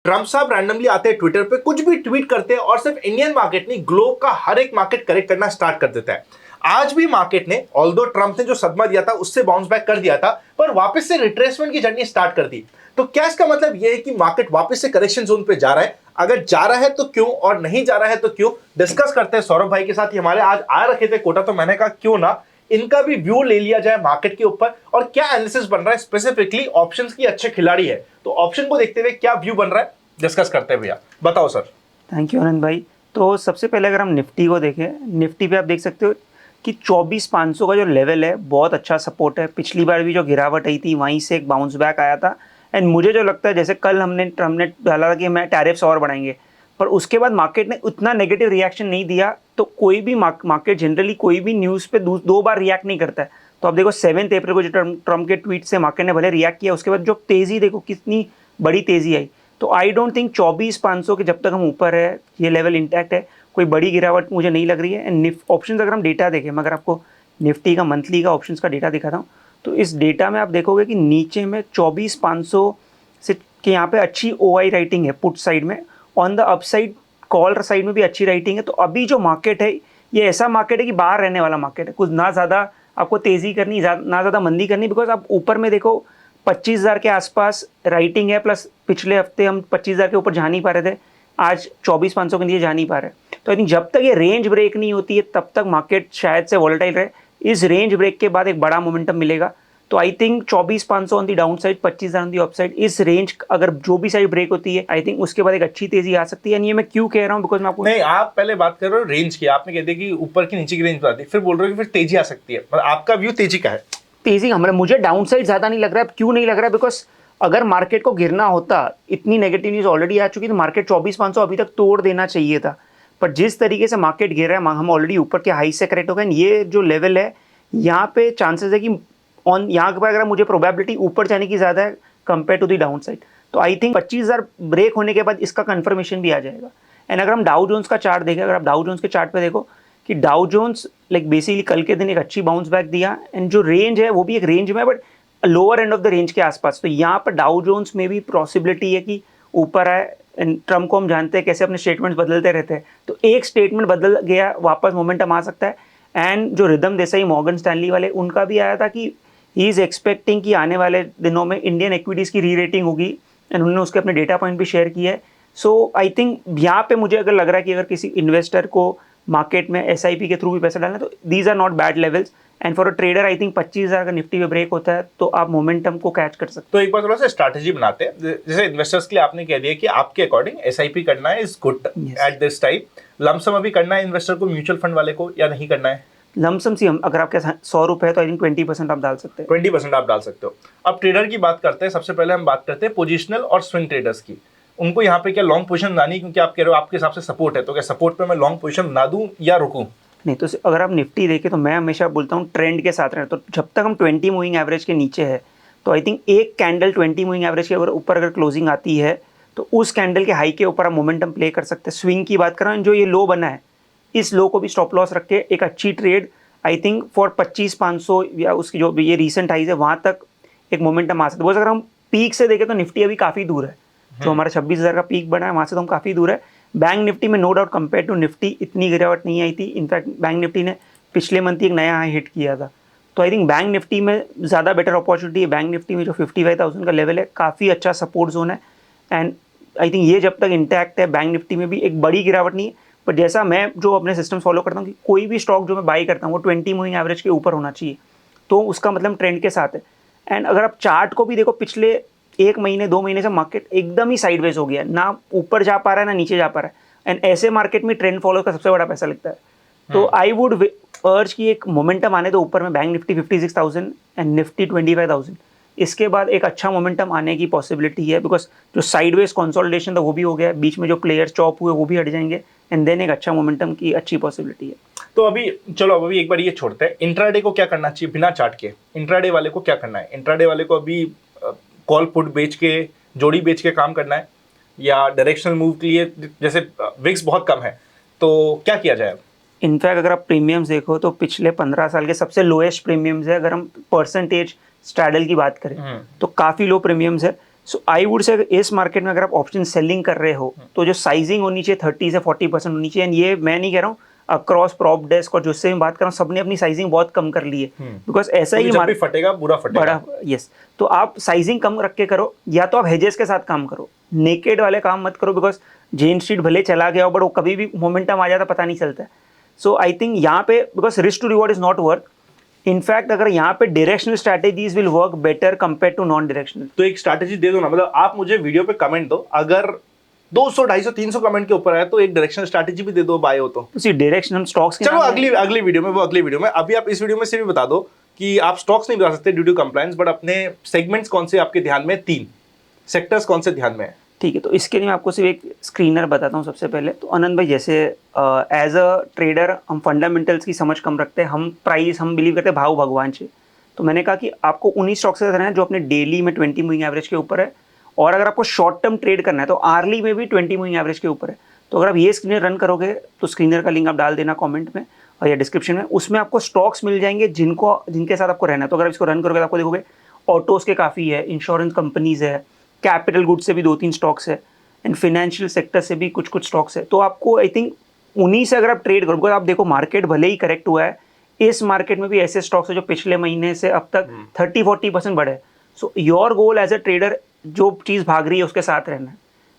Trump साहब randomly आते हैं ट्विटर पे, कुछ भी ट्वीट करते हैं और सिर्फ इंडियन मार्केट नहीं, ग्लोब का हर एक मार्केट करेक्ट करना स्टार्ट कर देता है। आज भी मार्केट ने, ऑल्दो ट्रम्प ने जो सदमा दिया था उससे बाउंस बैक कर दिया था, पर वापस से रिट्रेसमेंट की जर्नी स्टार्ट कर दी। तो क्या इसका मतलब यह है कि मार्केट वापस से करेक्शन जोन पे जा रहा है? अगर जा रहा है तो क्यों, और नहीं जा रहा है तो क्यों, डिस्कस करते हैं सौरभ भाई के साथ। ही हमारे आज आ रखे थे कोटा, तो मैंने कहा क्यों ना इनका भी व्यू ले लिया जाए मार्केट के ऊपर, और क्या एनालिसिस बन रहा है, स्पेसिफिकली ऑप्शंस की अच्छे खिलाड़ी है तो ऑप्शन को देखते हुए क्या व्यू बन रहा है, डिस्कस करते हैं। भैया बताओ सर। थैंक यू आनंद भाई। तो सबसे पहले अगर हम निफ्टी को देखें, निफ्टी पे आप देख सकते हो कि 24,500 का जो लेवल है बहुत अच्छा सपोर्ट है। पिछली बार भी जो गिरावट आई थी वहीं से एक बाउंस बैक आया था। एंड मुझे जो लगता है, जैसे कल ट्रम्प ने डाला था कि मैं टैरिफ्स और बढ़ाएंगे, पर उसके बाद मार्केट ने उतना नेगेटिव रिएक्शन नहीं दिया। तो कोई भी मार्केट जनरली कोई भी न्यूज़ पे दो बार रिएक्ट नहीं करता है। तो आप देखो 7 अप्रैल को जो ट्रम्प के ट्वीट से मार्केट ने भले रिएक्ट किया, उसके बाद जो तेज़ी देखो कितनी बड़ी तेज़ी आई। तो आई डोंट थिंक 24,500 के जब तक हम ऊपर है, ये लेवल इंटैक्ट है, कोई बड़ी गिरावट मुझे नहीं लग रही है। एंड ऑप्शन अगर हम डेटा देखें, मैं अगर आपको निफ्टी का मंथली का ऑप्शंस का डेटा दिखाता हूँ, तो इस डेटा में आप देखोगे कि नीचे में 24,500 से के यहाँ पे अच्छी OI राइटिंग है पुट साइड में। On the upside call side में भी अच्छी राइटिंग है। तो अभी जो मार्केट है ये ऐसा मार्केट है कि बाहर रहने वाला मार्केट है। कुछ ना ज़्यादा आपको तेज़ी करनी, ना ज़्यादा मंदी करनी, बिकॉज आप ऊपर में देखो 25,000 के आसपास राइटिंग है। प्लस पिछले हफ्ते हम 25,000 के ऊपर जा नहीं पा रहे थे, आज 24,500 के नीचे जा नहीं पा रहे। तो आई थिंक जब तक ये रेंज ब्रेक नहीं होती है तब तक मार्केट शायद से वॉलेटाइल रहे। इस रेंज ब्रेक के बाद एक बड़ा मोमेंटम मिलेगा। तो I think 24,500 on the down side, 25,000 on the up side, इस रेंज अगर जो भी साइड ब्रेक होती है आई थिंक उसके बाद एक अच्छी तेजी आ सकती है। ये मैं क्यों कह रहा हूँ, बिकॉज मैं आपको नहीं, आप पहले बात कर रहे हो रेंज की, आपने कह दिया कि ऊपर की नीचे की रेंज बता दी, फिर बोल रहे हो कि फिर तेजी आ सकती है। मतलब आपका व्यू तेजी का है? तेजी मुझे डाउन साइड ज़्यादा नहीं लग रहा है। क्यों नहीं लग रहा है? बिकॉज अगर मार्केट को गिरना होता, इतनी नेगेटिव न्यूज़ ऑलरेडी आ चुकी, तो मार्केट 24,500 अभी तक तोड़ देना चाहिए था। पर जिस तरीके से मार्केट गिर रहा है, हम ऑलरेडी ऊपर के हाई से करेक्ट हो गए। ये जो लेवल है यहाँ पे चांसेस है कि यहाँ पर अगर मुझे प्रोबेबिलिटी ऊपर जाने की ज़्यादा है compare to the downside. तो आई थिंक 25,000 ब्रेक होने के बाद इसका कन्फर्मेशन भी आ जाएगा। एंड अगर हम डाउ जोन्स का चार्ट देखें, अगर आप डाउ जोन्स के चार्ट पे देखो कि डाउ जोन्स लाइक बेसिकली कल के दिन एक अच्छी बाउंस बैक दिया। एंड जो रेंज है वो भी एक रेंज में, but lower end of the range के आसपास। तो यहाँ पर डाउ जोन्स में भी पॉसिबिलिटी है कि ऊपर आए। एंड ट्रम्प को हम जानते हैं कैसे अपने स्टेटमेंट्स बदलते रहते हैं। तो एक स्टेटमेंट बदल गया, वापस मोमेंटम आ सकता है। एंड जो रिदम देसाई मॉर्गन स्टैनली वाले, उनका भी आया था कि ही इज़ एक्सपेक्टिंग कि आने वाले दिनों में इंडियन इक्विटीज़ की री रेटिंग होगी। एंड उन्होंने उसके अपने डेटा पॉइंट भी शेयर किया है। सो आई थिंक यहाँ पे मुझे अगर लग रहा है कि अगर किसी इन्वेस्टर को मार्केट में SIP के थ्रू भी पैसा डालना, तो these are not bad levels. And for a trader I think 25,000 का निफ्टी पे ब्रेक होता है तो आप मोमेंटम को कैच कर सकते हो। तो एक बार थोड़ा सा स्ट्रैटेजी बनाते हैं। जैसे इन्वेस्टर्स के लिए आपने कह दिया कि आपके अकॉर्डिंग SIP करना है is good at this time. Lump sum अभी करना है इन्वेस्टर को, म्यूचुअल फंड वाले को, या नहीं करना है? लमसम सी हम अगर आपके 100 रुपये है तो आई थिंक 20% आप डाल सकते हैं। 20% आप डाल सकते हो। अब ट्रेडर की बात करते हैं। सबसे पहले हम बात करते हैं पोजिशनल और स्विंग ट्रेडर्स की। उनको यहाँ पे क्या लॉन्ग पोजीशन बनानी, क्योंकि आप कह रहे हो आपके हिसाब से सपोर्ट है, तो क्या सपोर्ट पे मैं लॉन्ग पोजीशन बना दूं या रुकूं? नहीं, तो अगर आप निफ्टी देखें तो मैं हमेशा बोलता हूँ ट्रेंड के साथ रहें। तो जब तक हम 20 मूविंग एवरेज के नीचे है, तो आई थिंक एक कैंडल 20 मूविंग एवरेज के ऊपर अगर क्लोजिंग आती है तो उस कैंडल के हाई के ऊपर आप मोमेंटम प्ले कर सकते हैं। स्विंग की बात कर रहा हूँ, जो ये लो बना है इस लो को भी स्टॉप लॉस रख के एक अच्छी ट्रेड आई थिंक फॉर 25,500 या उसकी जो ये रीसेंट हाइज है वहाँ तक एक मोमेंटम आ सकता है। अगर हम पीक से देखें तो निफ्टी अभी काफ़ी दूर है। जो हमारा 26,000 का पीक बना है वहाँ से तो हम काफ़ी दूर है। बैंक निफ्टी में no doubt compare to Nifty इतनी गिरावट नहीं आई थी। इनफैक्ट बैंक निफ्टी ने पिछले मंथ ही एक नया हाई हिट किया था। तो आई थिंक बैंक निफ्टी में ज़्यादा बेटर अपॉर्चुनिटी है। बैंक निफ्टी में जो 55,000 का लेवल है काफ़ी अच्छा सपोर्ट जोन है। एंड आई थिंक ये जब तक इंटैक्ट है, बैंक निफ्टी में भी एक बड़ी गिरावट नहीं है। पर जैसा मैं जो अपने सिस्टम फॉलो करता हूँ कि कोई भी स्टॉक जो मैं बाई करता हूँ वो 20 मूविंग एवरेज के ऊपर होना चाहिए, तो उसका मतलब ट्रेंड के साथ है। एंड अगर आप चार्ट को भी देखो, पिछले 1 महीने 2 महीने से मार्केट एकदम ही साइडवेज हो गया है, ना ऊपर जा पा रहा है ना नीचे जा पा रहा है। एंड ऐसे मार्केट में ट्रेंड फॉलो का सबसे बड़ा पैसा लगता है। तो आई वुड अर्ज की एक मोमेंटम आने दो ऊपर में। बैंक निफ्टी 56,000 एंड निफ्टी 25,000, इसके बाद एक अच्छा मोमेंटम आने की पॉसिबिलिटी है। बिकॉज जो साइडवेज कंसोलिडेशन था वो भी हो गया, बीच में जो प्लेयर्स चॉप हुए वो भी हट जाएंगे। एंड देन एक अच्छा मोमेंटम की अच्छी पॉसिबिलिटी है। तो अभी चलो अभी एक बार ये छोड़ते हैं, इंट्राडे को क्या करना चाहिए बिना चार्ट के? इंट्राडे वाले को क्या करना है? इंट्राडे वाले को अभी कॉल पुट बेच के, जोड़ी बेच के काम करना है, या डायरेक्शनल मूव के लिए जैसे विक्स बहुत कम है तो क्या किया जाए? इनफैक्ट अगर आप प्रीमियम्स देखो तो पिछले 15 साल के सबसे लोएस्ट प्रीमियम्स है। अगर हम परसेंटेज स्ट्रैडल की बात करें तो काफ़ी लो प्रीमियम्स है। सो आई वुड से इस मार्केट में अगर आप ऑप्शन सेलिंग कर रहे हो तो जो साइजिंग होनी चाहिए 30 से 40% होनी चाहिए। एंड ये मैं नहीं कह रहा हूँ, अक्रॉस प्रॉप डेस्क और जिससे मैं बात कर रहा हूँ सबने अपनी साइजिंग बहुत कम कर ली है, बिकॉज ऐसा ही जब भी फटेगा पूरा फटेगा। बड़ा यस, तो आप साइजिंग कम रख के करो, या तो आप हेजेस के साथ काम करो, नेकेड वाले काम मत करो, बिकॉज जेन स्ट्रीट भले चला गया हो बट वो कभी भी मोमेंटम आ जाता पता नहीं चलता है। सो आई थिंक यहाँ पे because risk to reward is not work, in fact अगर यहाँ पे directional strategies will work better compare to non directional. तो एक स्ट्रैटेजी दे दो ना, मतलब आप मुझे वीडियो पे कमेंट दो, अगर 200 250 300 कमेंट के ऊपर आए तो एक डायरेक्शनल स्ट्रैटेजी भी दे दो, बाय हो तो। उसी डायरेक्शन हम स्टॉक्स के चलो नाम अगली वीडियो में, वो अगली वीडियो में। अभी आप इस वीडियो में से भी बता दो कि आप स्टॉक्स नहीं बता सकते ड्यू टू कंप्लायंस, बट अपने सेगमेंट्स कौन से आपके ध्यान में, 3 सेक्टर्स कौन से ध्यान में है? ठीक है, तो इसके लिए मैं आपको सिर्फ एक स्क्रीनर बताता हूँ सबसे पहले। तो आनंद भाई, जैसे एज अ ट्रेडर हम फंडामेंटल्स की समझ कम रखते हैं, हम प्राइस हम बिलीव करते हैं भाव भगवान से। तो मैंने कहा कि आपको उन्हीं स्टॉक्स से रहना है जो अपने डेली में 20 मूविंग एवरेज के ऊपर है, और अगर आपको शॉर्ट टर्म ट्रेड करना है तो आर्ली में भी 20 मूविंग एवरेज के ऊपर है। तो अगर आप ये स्क्रीनर रन करोगे तो स्क्रीनर का लिंक आप डाल देना कमेंट में और या डिस्क्रिप्शन में, उसमें आपको स्टॉक्स मिल जाएंगे जिनके साथ आपको रहना है। तो अगर आप इसको रन करोगे तो आपको देखोगे ऑटोज के काफ़ी है, इंश्योरेंस कंपनीज है, कैपिटल गुड्स से भी 2-3 स्टॉक्स है, एंड फाइनेंशियल सेक्टर से भी कुछ स्टॉक्स है। तो आपको आई थिंक उन्हीं से अगर आप ट्रेड करो, बिकॉज आप देखो मार्केट भले ही करेक्ट हुआ है, इस मार्केट में भी ऐसे स्टॉक्स है जो पिछले महीने से अब तक 30-40% बढ़े। So your goal as a trader जो चीज़ भाग रही है उसके साथ रहना है।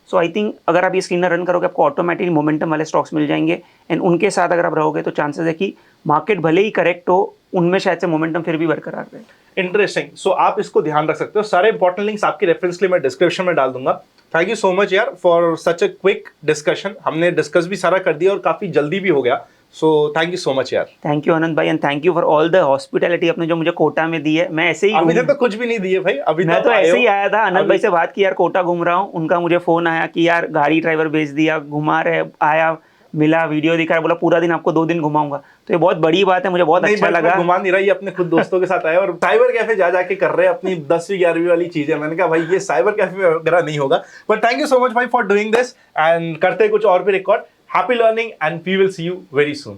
सो आई थिंक अगर आप ये स्क्रीनर रन करोगे आपको ऑटोमेटिकली मोमेंटम वाले स्टॉक्स मिल जाएंगे, एंड उनके साथ अगर आप रहोगे तो चांसेस है कि मार्केट भले ही करेक्ट हो, उनमें शायद से मोमेंटम फिर भी बरकरार रहे। इंटरेस्टिंग। सो आप इसको ध्यान रख सकते हो। सारे इंपॉर्टेंट लिंक्स आपके रेफरेंस के लिए मैं डिस्क्रिप्शन में डाल दूंगा। थैंक यू सो मच यार for such a quick discussion. हमने डिस्कस भी सारा कर दिया और काफी जल्दी भी हो गया। So thank you so much यार। थैंक यू आनंद भाई, and thank you for all the hospitality आपने जो मुझे कोटा में दी है। मैं ऐसे ही अभी तक तो कुछ भी नहीं दिए भाई, अभी मैं तो आए ऐसे हो। ही आया था, आनंद भाई से बात की यार कोटा घूम रहा हूँ, उनका मुझे फोन आया कि यार गाड़ी ड्राइवर भेज दिया, घुमा रहे, आया मिला, वीडियो दिखाया, बोला पूरा दिन आपको 2 दिन घुमाऊंगा। तो ये बहुत बड़ी बात है, मुझे बहुत अच्छा लगा। घुमा नहीं रहा, ये अपने खुद दोस्तों के साथ आए और साइबर कैफे जा जाके कर रहे हैं अपनी 10वीं 11वीं वाली चीजें। मैंने कहा भाई ये साइबर कैफे वगैरह नहीं होगा, but thank you so much भाई फॉर डूइंग दिस, एंड करते कुछ और भी record. Happy learning and we will see you very soon.